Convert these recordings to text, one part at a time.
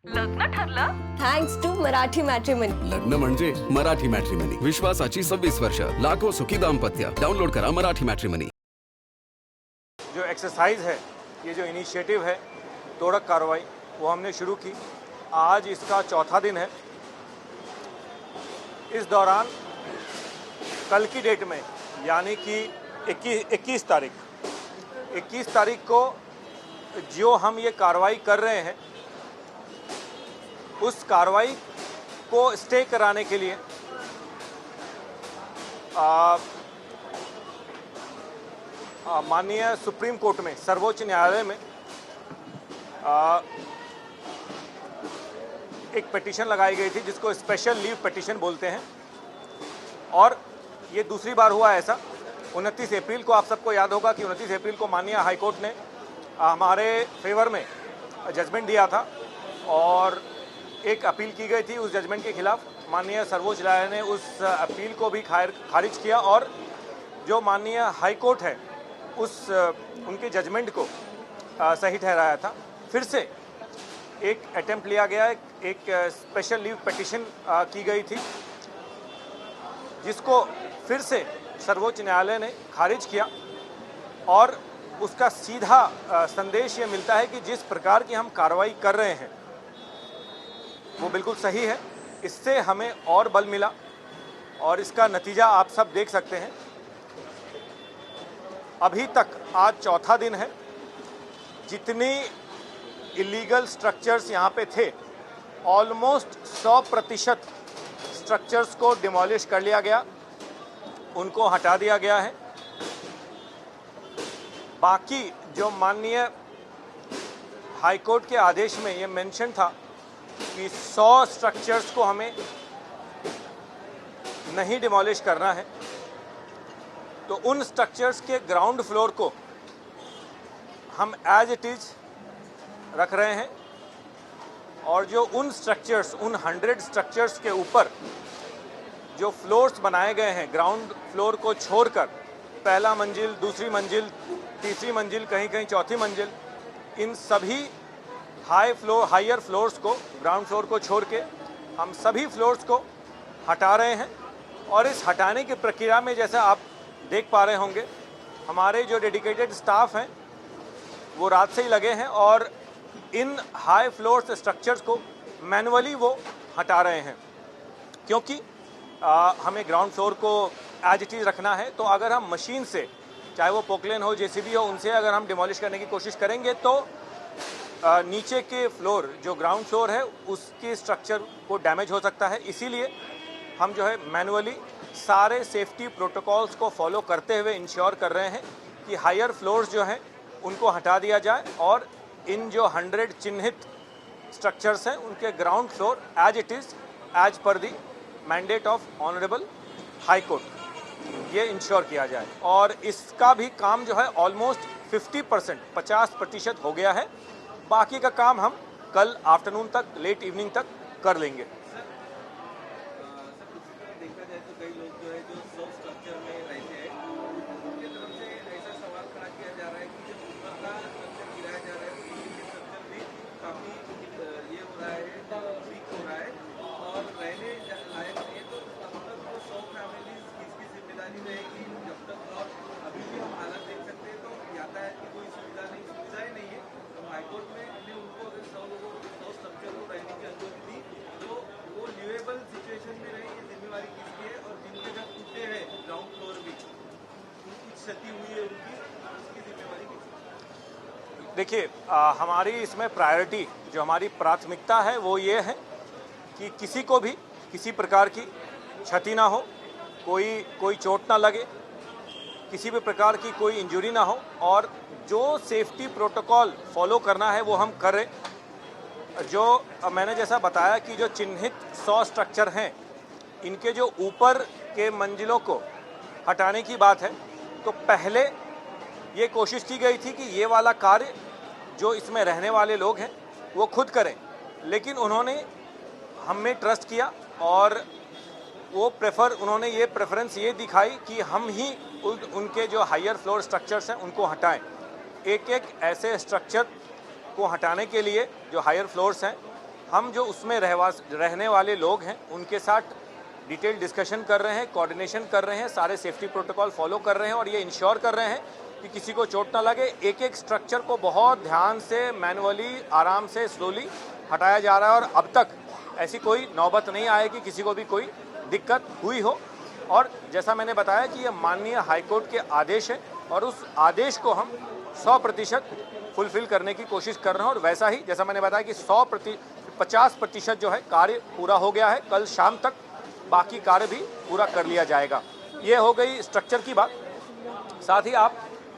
लग्न ठरलं? Thanks to Marathi Matrimony. लग्न म्हणजे मराठी मॅट्रिमनी. विश्वासाची 26 वर्ष. लाखो सुखी दाम्पत्य. डाउनलोड करा मराठी मॅट्रिमनी. जो एक्सरसाइज है, ये जो इनिशिएटिव है तोड़क कार्रवाई, वो हमने शुरू की. आज इसका चौथा दिन है. इस दौरान कल की डेट में यानी कि 21 तारीख को जो हम ये कार्रवाई कर रहे हैं, उस कार्रवाई को स्टे कराने के लिए माननीय सुप्रीम कोर्ट में, सर्वोच्च न्यायालय में एक पिटीशन लगाई गई थी जिसको स्पेशल लीव पिटीशन बोलते हैं. और ये दूसरी बार हुआ ऐसा. 29 अप्रैल को आप सबको याद होगा कि 29 अप्रैल को माननीय हाई कोर्ट ने हमारे फेवर में जजमेंट दिया था और एक अपील की गई थी. उस जजमेंट के खिलाफ माननीय सर्वोच्च न्यायालय ने उस अपील को भी खारिज किया और जो माननीय हाई कोर्ट है उनके जजमेंट को सही ठहराया था. फिर से एक अटेम्प्ट लिया गया, एक स्पेशल लीव पिटीशन की गई थी जिसको फिर से सर्वोच्च न्यायालय ने खारिज किया. और उसका सीधा संदेश ये मिलता है कि जिस प्रकार की हम कार्रवाई कर रहे हैं वो बिल्कुल सही है. इससे हमें और बल मिला और इसका नतीजा आप सब देख सकते हैं. अभी तक आज चौथा दिन है. जितनी इलीगल स्ट्रक्चर्स यहाँ पे थे, ऑलमोस्ट 100% स्ट्रक्चर्स को डिमोलिश कर लिया गया, उनको हटा दिया गया है. बाकी जो माननीय हाई कोर्ट के आदेश में ये मेंशन था कि 100 स्ट्रक्चर्स को हमें नहीं डिमोलिश करना है, तो उन स्ट्रक्चर्स के ग्राउंड फ्लोर को हम एज इट इज रख रहे हैं. और जो उन 100 स्ट्रक्चर्स के ऊपर जो फ्लोर्स बनाए गए हैं, ग्राउंड फ्लोर को छोड़कर पहला मंजिल, दूसरी मंजिल, तीसरी मंजिल, कहीं कहीं चौथी मंजिल, इन सभी हायर फ्लोर्स को, ग्राउंड फ्लोर को छोड़ के हम सभी फ्लोर्स को हटा रहे हैं. और इस हटाने की प्रक्रिया में जैसा आप देख पा रहे होंगे, हमारे जो डेडिकेटेड स्टाफ हैं वो रात से ही लगे हैं और इन हाई फ्लोर्स स्ट्रक्चर्स को मैनुअली वो हटा रहे हैं. क्योंकि हमें ग्राउंड फ्लोर को एज इट इज रखना है, तो अगर हम मशीन से, चाहे वो पोकलेन हो, जेसीबी हो, उनसे अगर हम डिमोलिश करने की कोशिश करेंगे तो नीचे के फ्लोर, जो ग्राउंड फ्लोर है, उसके स्ट्रक्चर को डैमेज हो सकता है. इसीलिए हम जो है मैनुअली सारे सेफ्टी प्रोटोकॉल्स को फॉलो करते हुए इंश्योर कर रहे हैं कि हायर फ्लोर्स जो हैं उनको हटा दिया जाए और इन जो 100 चिन्हित स्ट्रक्चर्स हैं उनके ground floor as it is, as per the mandate of honourable high court, ये इंश्योर किया जाए. और इसका भी काम जो है ऑलमोस्ट 50% हो गया है. बाकी का काम हम कल आफ्टरनून तक, लेट इवनिंग तक कर लेंगे. देखा जाए तो कई लोग जो है जो 100 स्ट्रक्चर में रहते हैं, उनकी तरफ से ऐसा सवाल खड़ा किया जा रहा है कि जब ऊपर का स्ट्रक्चर गिराया जा रहा है तो नीचे स्ट्रक्चर भी काफ़ी ये हो रहा है, वीक हो रहा है और रहने लायक नहीं है. तो मतलब वो 100 फैमिलीज किसकी जिम्मेदारी रहेगी जब तक? और अभी भी हम हालत देख सकते हैं तो यातायात की कोई सुविधाएं नहीं है. तो हाईकोर्ट में हमने उनको अगर 100 स्ट्रक्चर को रहने की अनुमति दी तो वो लिवेबल सिचुएशन में रहे, ये जिम्मेवारी किसकी है? और जिनके घर टूटे हैं ग्राउंड फ्लोर भी, उनकी क्षति हुई है, उसकी जिम्मेवारी किसकी? देखिए, हमारी इसमें प्रायोरिटी, जो हमारी प्राथमिकता है वो ये है कि किसी को भी किसी प्रकार की क्षति ना हो, कोई चोट ना लगे, किसी भी प्रकार की कोई इंजरी ना हो. और जो सेफ्टी प्रोटोकॉल फॉलो करना है वो हम करें. जो मैंने जैसा बताया कि जो चिन्हित 100 स्ट्रक्चर हैं, इनके जो ऊपर के मंजिलों को हटाने की बात है, तो पहले ये कोशिश की गई थी कि ये वाला कार्य जो इसमें रहने वाले लोग हैं वो खुद करें. लेकिन उन्होंने हम में ट्रस्ट किया और वो उन्होंने ये प्रेफरेंस ये दिखाई कि हम ही उनके जो हायर फ्लोर स्ट्रक्चर्स हैं उनको हटाएं. एक ऐसे स्ट्रक्चर को हटाने के लिए जो हायर फ्लोर्स हैं हम जो उसमें रहने वाले लोग हैं उनके साथ डिटेल डिस्कशन कर रहे हैं, कोऑर्डिनेशन कर रहे हैं, सारे सेफ्टी प्रोटोकॉल फॉलो कर रहे हैं और ये इंश्योर कर रहे हैं कि किसी को चोट ना लगे। एक एक स्ट्रक्चर को बहुत ध्यान से, मैनुअली, आराम से, स्लोली हटाया जा रहा है और अब तक ऐसी कोई नौबत नहीं आएगी किसी को भी कोई दिक्कत हुई हो। और जैसा मैंने बताया कि ये माननीय हाईकोर्ट के आदेश है और उस आदेश को हम 100% फुलफिल करने की कोशिश कर रहे हैं और वैसा ही जैसा मैंने बताया कि 50% जो है कार्य पूरा हो गया है। कल शाम तक बाकी कार्य भी पूरा कर लिया जाएगा। ये हो गई स्ट्रक्चर की बात। साथ ही आप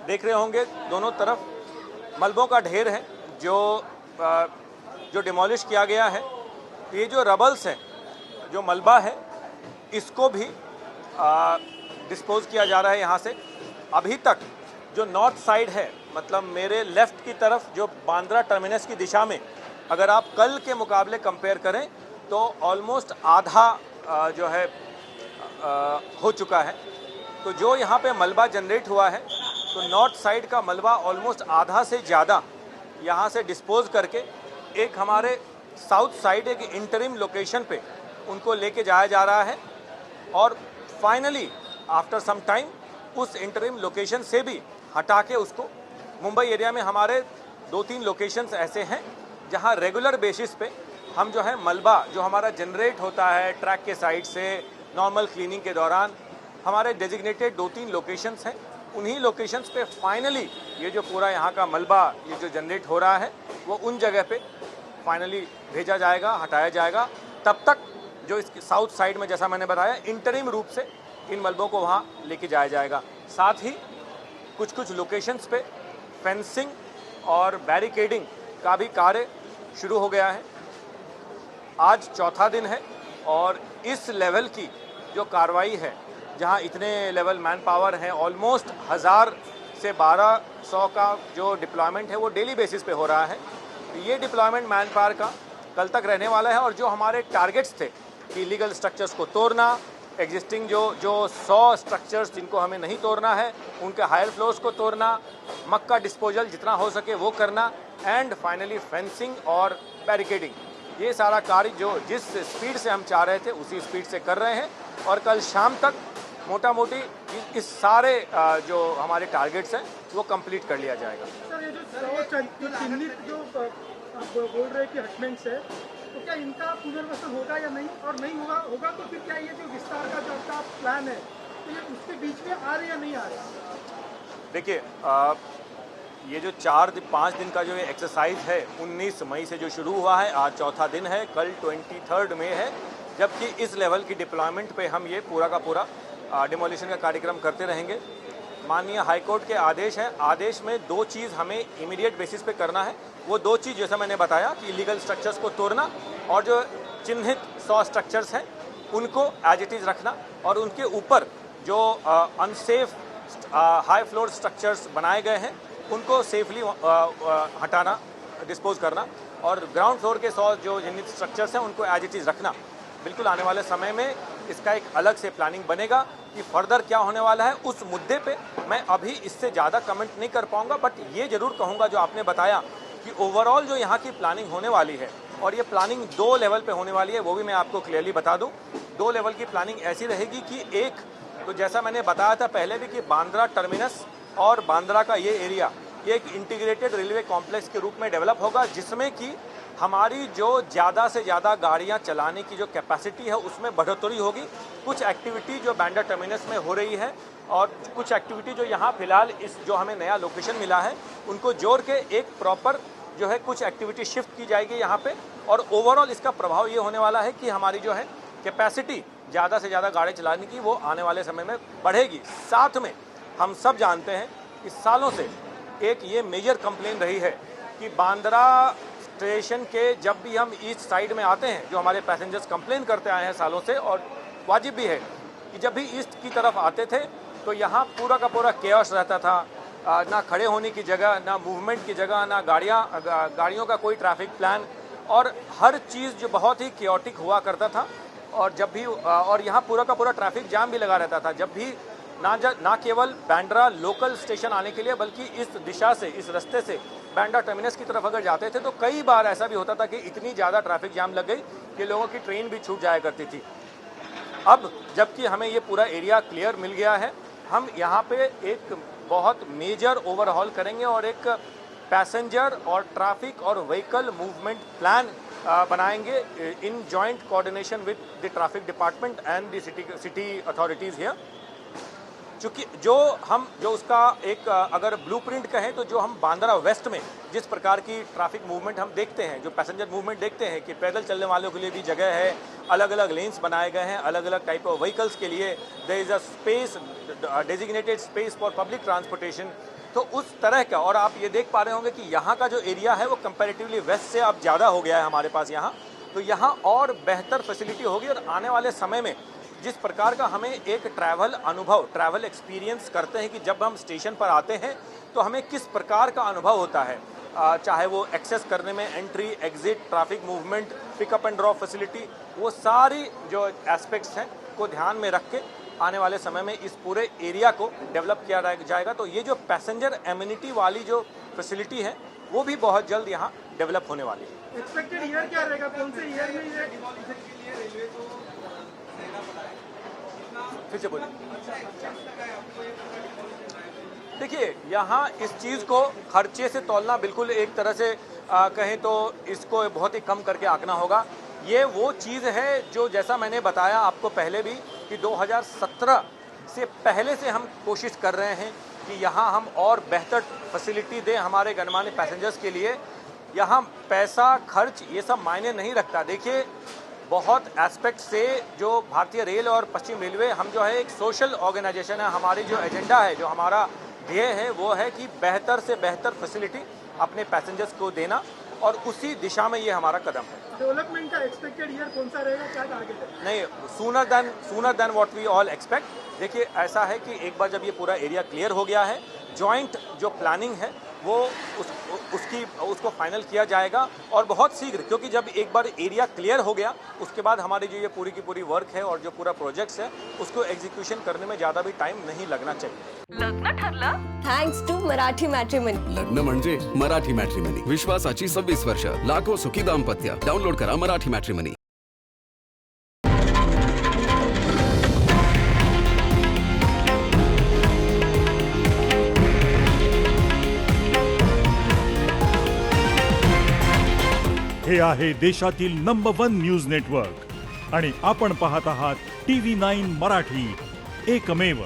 देख रहे होंगे दोनों तरफ मलबों का ढेर है जो डिमोलिश किया गया है। ये जो रबल्स है, जो मलबा है, इसको भी डिस्पोज किया जा रहा है यहाँ से। अभी तक जो नॉर्थ साइड है, मतलब मेरे लेफ़्ट की तरफ जो बांद्रा टर्मिनस की दिशा में अगर आप कल के मुकाबले कंपेयर करें तो ऑलमोस्ट आधा जो है हो चुका है। तो जो यहाँ पे मलबा जनरेट हुआ है तो नॉर्थ साइड का मलबा ऑलमोस्ट आधा से ज़्यादा यहाँ से डिस्पोज करके एक हमारे साउथ साइड एक इंटरिम लोकेशन पे उनको लेके जाया जा रहा है और फाइनली आफ्टर सम टाइम उस इंटरिम लोकेशन से भी हटा के उसको मुंबई एरिया में हमारे 2-3 लोकेशंस ऐसे हैं जहां रेगुलर बेसिस पे हम जो है मलबा जो हमारा जनरेट होता है ट्रैक के साइड से नॉर्मल क्लीनिंग के दौरान, हमारे डेजिग्नेटेड 2-3 लोकेशंस हैं। उन्हीं लोकेशंस पे फाइनली ये जो पूरा यहाँ का मलबा ये जो जनरेट हो रहा है वो उन जगह पे फाइनली भेजा जाएगा, हटाया जाएगा। तब तक जो इसके साउथ साइड में जैसा मैंने बताया इंटरिम रूप से इन मलबों को वहाँ लेके जाया जाएगा। साथ ही कुछ लोकेशंस पे फेंसिंग और बैरिकेडिंग का भी कार्य शुरू हो गया है। आज चौथा दिन है और इस लेवल की जो कार्रवाई है, जहां इतने लेवल मैन पावर हैं, ऑलमोस्ट 1000 से 1200 का जो डिप्लॉयमेंट है वो डेली बेसिस पे हो रहा है। ये डिप्लॉयमेंट मैन पावर का कल तक रहने वाला है और जो हमारे टारगेट्स थे कि इलीगल स्ट्रक्चर्स को तोड़ना, एग्जिस्टिंग जो 100 स्ट्रक्चर्स जिनको हमें नहीं तोड़ना है उनके हायर फ्लोर्स को तोड़ना, मक्का डिस्पोजल जितना हो सके वो करना एंड फाइनली फेंसिंग और बैरिकेडिंग, ये सारा कार्य जो जिस स्पीड से हम चाह रहे थे उसी स्पीड से कर रहे हैं और कल शाम तक मोटा मोटी इस सारे जो हमारे टारगेट्स हैं वो कंप्लीट कर लिया जाएगा। सर ये जो चिन्हित जो आप बोल रहे हैं कि हटमेंट्स है तो क्या इनका पुनर्वसन होगा या नहीं, और नहीं होगा तो फिर क्या ये जो विस्तार का जो आपका प्लान है तो ये उसके बीच में आ रहे या नहीं आ रहे? देखिए ये जो 4-5 दिन का जो ये एक्सरसाइज है 19 मई से जो शुरू हुआ है, आज चौथा दिन है, कल 23 मई है, जबकि इस लेवल की डिप्लॉयमेंट पे हम ये पूरा का पूरा डिमोलिशन का कार्यक्रम करते रहेंगे। माननीय हाईकोर्ट के आदेश है, आदेश में 2 चीज़ हमें इमीडिएट बेसिस पे करना है। वो 2 चीज़ जैसा मैंने बताया कि इलीगल स्ट्रक्चर्स को तोड़ना और जो चिन्हित 100 स्ट्रक्चर्स हैं उनको एज इट इज़ रखना और उनके ऊपर जो अनसेफ हाई फ्लोर स्ट्रक्चर्स बनाए गए हैं उनको सेफली हटाना, डिस्पोज करना और ग्राउंड फ्लोर के 100 जो चिन्हित स्ट्रक्चर्स हैं उनको एज इट इज़ रखना। बिल्कुल आने वाले समय में इसका एक अलग से प्लानिंग बनेगा कि फर्दर क्या होने वाला है उस मुद्दे पे मैं अभी इससे ज़्यादा कमेंट नहीं कर पाऊंगा, बट ये ज़रूर कहूँगा जो आपने बताया कि ओवरऑल जो यहाँ की प्लानिंग होने वाली है और ये प्लानिंग 2 लेवल पे होने वाली है, वो भी मैं आपको क्लियरली बता दूँ। 2 लेवल की प्लानिंग ऐसी रहेगी कि एक तो जैसा मैंने बताया था पहले भी कि बांद्रा टर्मिनस और बांद्रा का ये एरिया ये एक इंटीग्रेटेड रेलवे कॉम्प्लेक्स के रूप में डेवलप होगा, जिसमें कि हमारी जो ज़्यादा से ज़्यादा गाड़ियाँ चलाने की जो कैपेसिटी है उसमें बढ़ोतरी होगी। कुछ एक्टिविटी जो बांद्रा टर्मिनस में हो रही है और कुछ एक्टिविटी जो यहाँ फिलहाल इस जो हमें नया लोकेशन मिला है उनको जोड़ के एक प्रॉपर जो है कुछ एक्टिविटी शिफ्ट की जाएगी यहाँ पे और ओवरऑल इसका प्रभाव ये होने वाला है कि हमारी जो है कैपेसिटी ज़्यादा से ज़्यादा गाड़ी चलाने की वो आने वाले समय में बढ़ेगी। साथ में हम सब जानते हैं कि सालों से एक ये मेजर कंप्लेन रही है कि बांद्रा स्टेशन के जब भी हम ईस्ट साइड में आते हैं, जो हमारे पैसेंजर्स कंप्लेन करते आए हैं सालों से और वाजिब भी है कि जब भी ईस्ट की तरफ आते थे तो यहाँ पूरा का पूरा केओस रहता था, ना खड़े होने की जगह, ना मूवमेंट की जगह, ना गाड़ियों का कोई ट्रैफिक प्लान और हर चीज़ जो बहुत ही केओटिक हुआ करता था। और जब भी और यहाँ पूरा का पूरा ट्रैफिक जाम भी लगा रहता था, जब भी ना केवल बांद्रा लोकल स्टेशन आने के लिए बल्कि इस दिशा से, इस रास्ते से बांद्रा टर्मिनस की तरफ अगर जाते थे तो कई बार ऐसा भी होता था कि इतनी ज़्यादा ट्रैफिक जाम लग गई कि लोगों की ट्रेन भी छूट जाया करती थी। अब जबकि हमें ये पूरा एरिया क्लियर मिल गया है, हम यहाँ पे एक बहुत मेजर ओवरहॉल करेंगे और एक पैसेंजर और ट्रैफिक और व्हीकल मूवमेंट प्लान बनाएंगे in joint coordination with the traffic department and the city authorities here. चूँकि जो उसका एक अगर ब्लूप्रिंट कहें तो जो हम बांद्रा वेस्ट में जिस प्रकार की ट्रैफिक मूवमेंट हम देखते हैं, जो पैसेंजर मूवमेंट देखते हैं कि पैदल चलने वालों के लिए भी जगह है, अलग अलग लेन्स बनाए गए हैं, अलग अलग टाइप ऑफ व्हीकल्स के लिए there is a space, designated space for public transportation. तो उस तरह का, और आप ये देख पा रहे होंगे कि यहाँ का जो एरिया है वो कंपैरेटिवली वेस्ट से अब ज़्यादा हो गया है हमारे पास यहाँ, तो यहाँ और बेहतर फैसिलिटी होगी। और आने वाले समय में जिस प्रकार का हमें एक ट्रैवल अनुभव, ट्रैवल एक्सपीरियंस करते हैं कि जब हम स्टेशन पर आते हैं तो हमें किस प्रकार का अनुभव होता है, चाहे वो एक्सेस करने में entry, exit, traffic movement, pickup and drop facility, वो सारी जो एस्पेक्ट्स हैं को ध्यान में रख के आने वाले समय में इस पूरे एरिया को डेवलप किया जाएगा। तो ये जो पैसेंजर एमिनिटी वाली जो फैसिलिटी है वो भी बहुत जल्द यहाँ डेवलप होने वाली है। एक्सपेक्टेड ईयर क्या रहेगा, कौन से ईयर में ये फिर से बोलिए। देखिए, यहाँ इस चीज़ को खर्चे से तौलना बिल्कुल एक तरह से कहें तो इसको बहुत ही कम करके आंकना होगा। ये वो चीज़ है जो, जैसा मैंने बताया आपको पहले भी, कि 2017 से पहले से हम कोशिश कर रहे हैं कि यहाँ हम और बेहतर फैसिलिटी दें हमारे गणमान्य पैसेंजर्स के लिए। यहाँ पैसा खर्च ये सब मायने नहीं रखता। देखिए, बहुत एस्पेक्ट से जो भारतीय रेल और पश्चिम रेलवे, हम जो है एक सोशल ऑर्गेनाइजेशन है। हमारी जो एजेंडा है, जो हमारा ध्येय है, वो है कि बेहतर से बेहतर फैसिलिटी अपने पैसेंजर्स को देना, और उसी दिशा में ये हमारा कदम है। डेवलपमेंट का एक्सपेक्टेड ईयर कौन सा रहेगा, क्या टारगेट है? नहीं, sooner than what we all expect. देखिए, ऐसा है कि एक बार जब ये पूरा एरिया क्लियर हो गया है, जॉइंट जो प्लानिंग है वो उसको फाइनल किया जाएगा, और बहुत शीघ्र, क्योंकि जब एक बार एरिया क्लियर हो गया उसके बाद हमारी जो ये पूरी की पूरी वर्क है और जो पूरा प्रोजेक्ट्स है उसको एग्जीक्यूशन करने में ज़्यादा भी टाइम नहीं लगना चाहिए। लग्न ठरलं थँक्स टू मराठी मॅट्रिमनी। लग्न म्हणजे मराठी मॅट्रिमनी, विश्वासाची 26 वर्ष, लाखो सुखी दाम्पत्य. डाउनलोड करा मराठी मॅट्रिमनी. हे आहे देशातील नंबर 1 न्यूज नेटवर्क आणि आपण पाहत आहात TV9 मराठी, एकमेव.